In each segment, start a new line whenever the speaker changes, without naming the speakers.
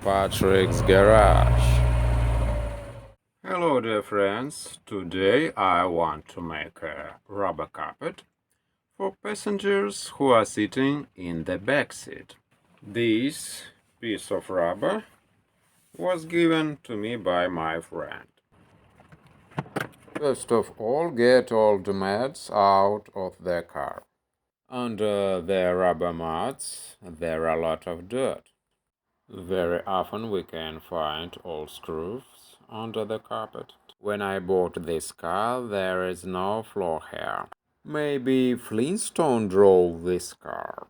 Patrick's Garage. Hello dear friends, today I want to make a rubber carpet for passengers who are sitting in the back seat. This piece of rubber was given to me by my friend. First of all, get all the mats out of the car. Under the rubber mats there are a lot of dirt. Very often we can find old screws under the carpet. When I bought this car, there is no floor here. Maybe Flintstone drove this car.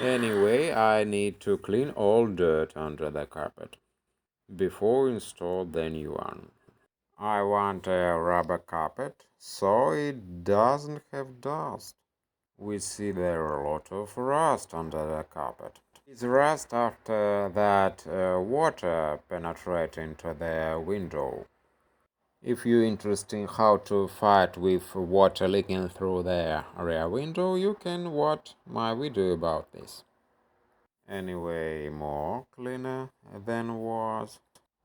Anyway, I need to clean all dirt under the carpet before install the new one. I want a rubber carpet so it doesn't have dust. We see there are a lot of rust under the carpet. It's rust after that water penetrate into the window. If you're interested in how to fight with water leaking through the rear window, you can watch my video about this. Anyway, more cleaner than was.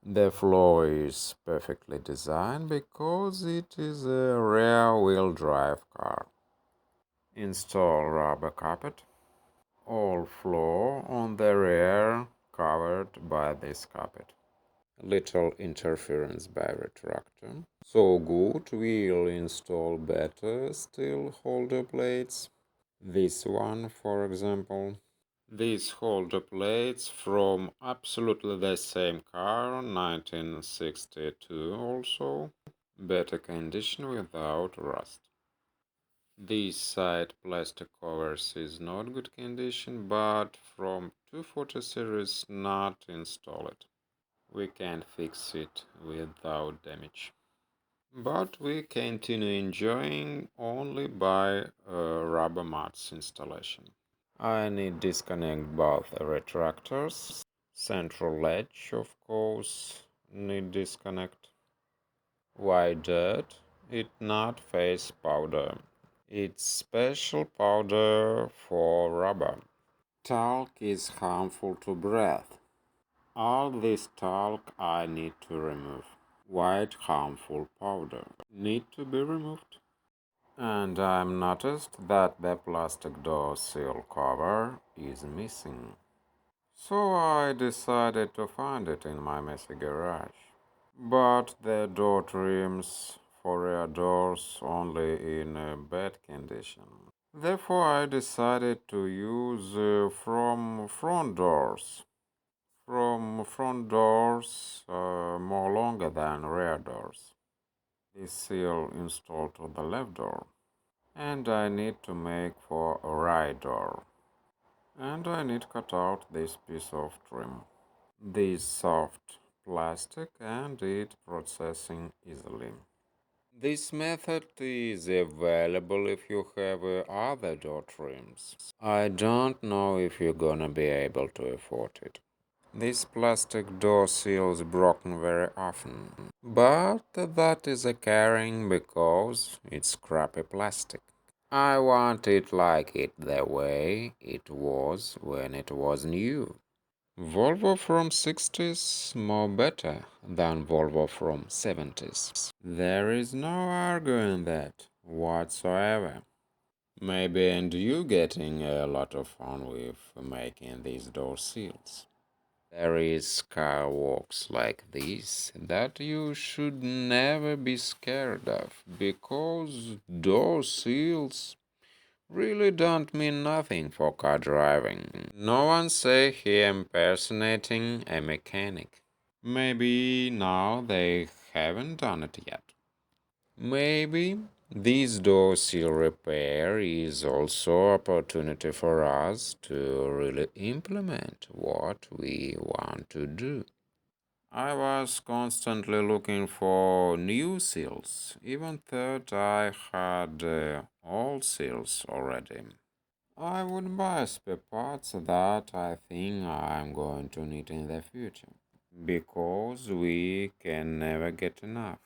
The floor is perfectly designed because it is a rear-wheel drive car. Install rubber carpet. All floor on the rear covered by this carpet. Little interference by retractor. So good, we'll install better steel holder plates. This one, for example. These holder plates from absolutely the same car, 1962 also. Better condition without rust. This side plastic covers is not good condition, but from 240 series not installed. We can fix it without damage. But we continue enjoying only by rubber mats installation. I need disconnect both retractors. Central ledge, of course, need disconnect. Why dirt? It not face powder. It's special powder for rubber. Talc is harmful to breath. All this talc I need to remove. White harmful powder need to be removed. And I'm noticed that the plastic door seal cover is missing. So I decided to find it in my messy garage. But the door trims for rear doors only in a bad condition. Therefore I decided to use from front doors. From front doors more longer than rear doors. This seal installed to the left door. And I need to make for a right door. And I need cut out this piece of trim. This soft plastic and it processing easily. This method is available if you have other door trims. I don't know if you're gonna be able to afford it. This plastic door seal is broken very often, but that is occurring because it's crappy plastic. I want it like it the way it was when it was new. Volvo from 60s more better than Volvo from 70s. There is no arguing that whatsoever. Maybe and you getting a lot of fun with making these door seals. There is car works like this that you should never be scared of because door seals really don't mean nothing for car driving. No one say he impersonating a mechanic. Maybe now they haven't done it yet. Maybe this door seal repair is also opportunity for us to really implement what we want to do. I was constantly looking for new seals, even though I had old seals already. I would buy spare parts that I think I'm going to need in the future, because we can never get enough.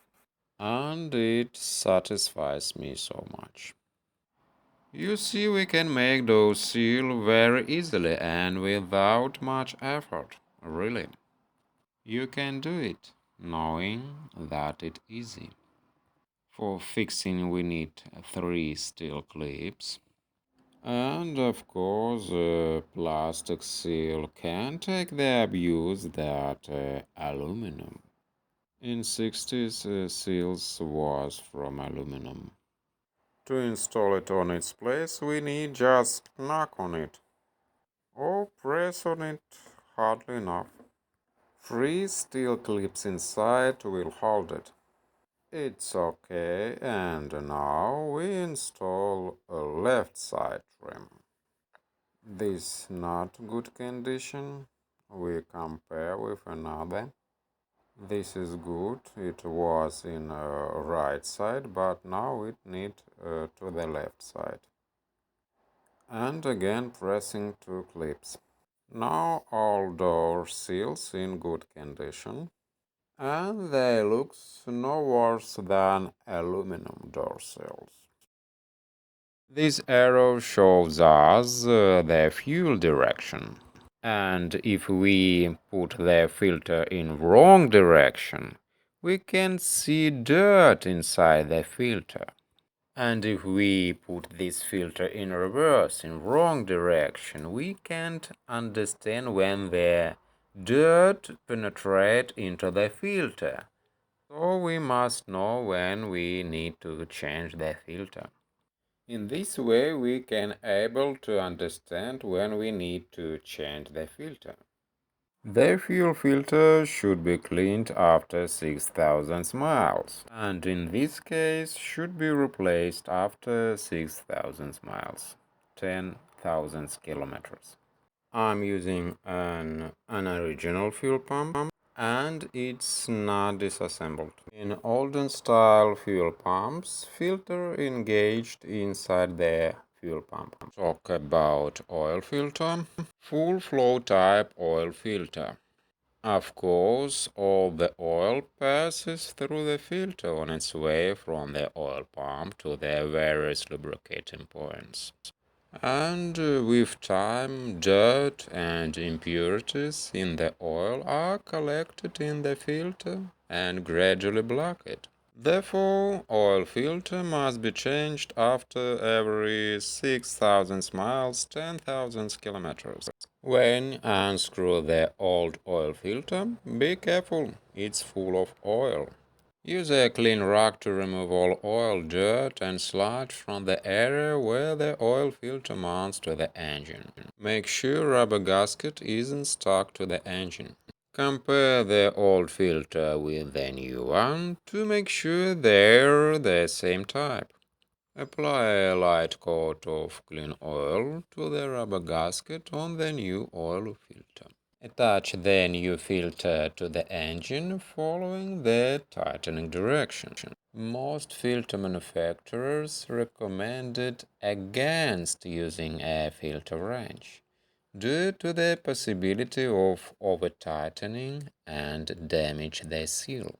And it satisfies me so much. You see, we can make those seal very easily and without much effort. Really. You can do it, knowing that it's easy. For fixing we need 3 steel clips. And of course, plastic seal can take the abuse that aluminum. In 60s, seals was from aluminum. To install it on its place, we need just knock on it or press on it hardly enough. 3 steel clips inside will hold it. It's okay, and now we install a left side trim. This not good condition. We compare with another. This is good. It was in right side, but now it need to the left side. And again pressing 2 clips. Now all door seals in good condition, and they looks no worse than aluminum door seals. This arrow shows us the fuel direction. And if we put the filter in wrong direction, we can see dirt inside the filter. And if we put this filter in reverse, in wrong direction, we can't understand when the dirt penetrates into the filter. So we must know when we need to change the filter. In this way, we can able to understand when we need to change the filter. The fuel filter should be cleaned after 6,000 miles, and in this case should be replaced after 6,000 miles, 10,000 kilometers. I'm using an original fuel pump and it's not disassembled. In olden style fuel pumps, filter engaged inside the fuel pump. Talk about oil filter. Full flow type oil filter. Of course, all the oil passes through the filter on its way from the oil pump to the various lubricating points. And with time, dirt and impurities in the oil are collected in the filter and gradually block it. Therefore, oil filter must be changed after every 6,000 miles, 10,000 kilometers. When unscrew the old oil filter, be careful, it's full of oil. Use a clean rag to remove all oil, dirt and sludge from the area where the oil filter mounts to the engine. Make sure rubber gasket isn't stuck to the engine. Compare the old filter with the new one to make sure they're the same type. Apply a light coat of clean oil to the rubber gasket on the new oil filter. Attach the new filter to the engine following the tightening direction. Most filter manufacturers recommended against using a filter wrench due to the possibility of over-tightening and damage the seal.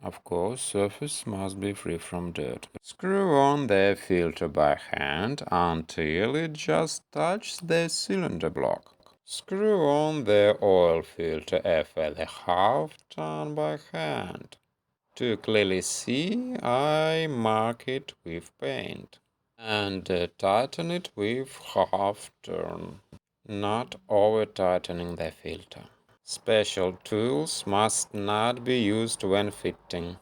Of course, surface must be free from dirt. Screw on the filter by hand until it just touches the cylinder block. Screw on the oil filter a further half turn by hand. To clearly see, I mark it with paint and tighten it with half turn, not over tightening the filter. Special tools must not be used when fitting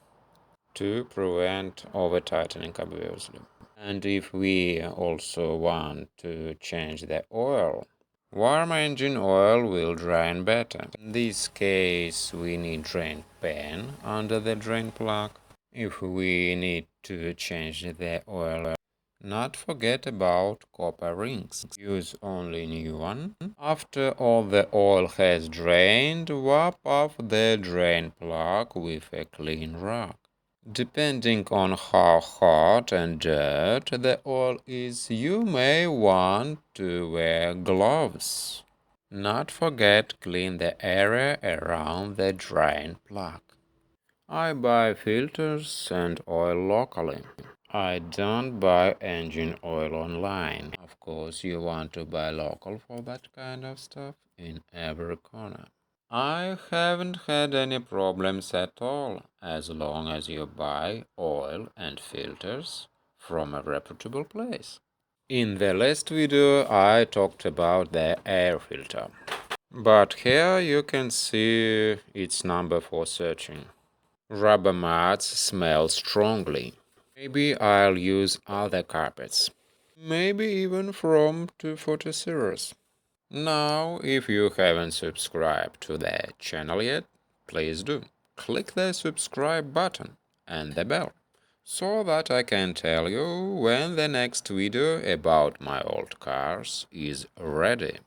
to prevent over tightening, obviously. And if we also want to change the oil, warm engine oil will drain better. In this case, we need drain pan under the drain plug. If we need to change the oil, not forget about copper rings. Use only new one. After all the oil has drained, wipe off the drain plug with a clean rag. Depending on how hot and dirt the oil is, you may want to wear gloves. Not forget clean the area around the drain plug. I buy filters and oil locally. I don't buy engine oil online. Of course, you want to buy local for that kind of stuff in every corner. I haven't had any problems at all as long as you buy oil and filters from a reputable place. In the last video, I talked about the air filter. But here you can see its number for searching. Rubber mats smell strongly. Maybe I'll use other carpets. Maybe even from 240 series. Now, if you haven't subscribed to the channel yet, please do. Click the subscribe button and the bell so that I can tell you when the next video about my old cars is ready.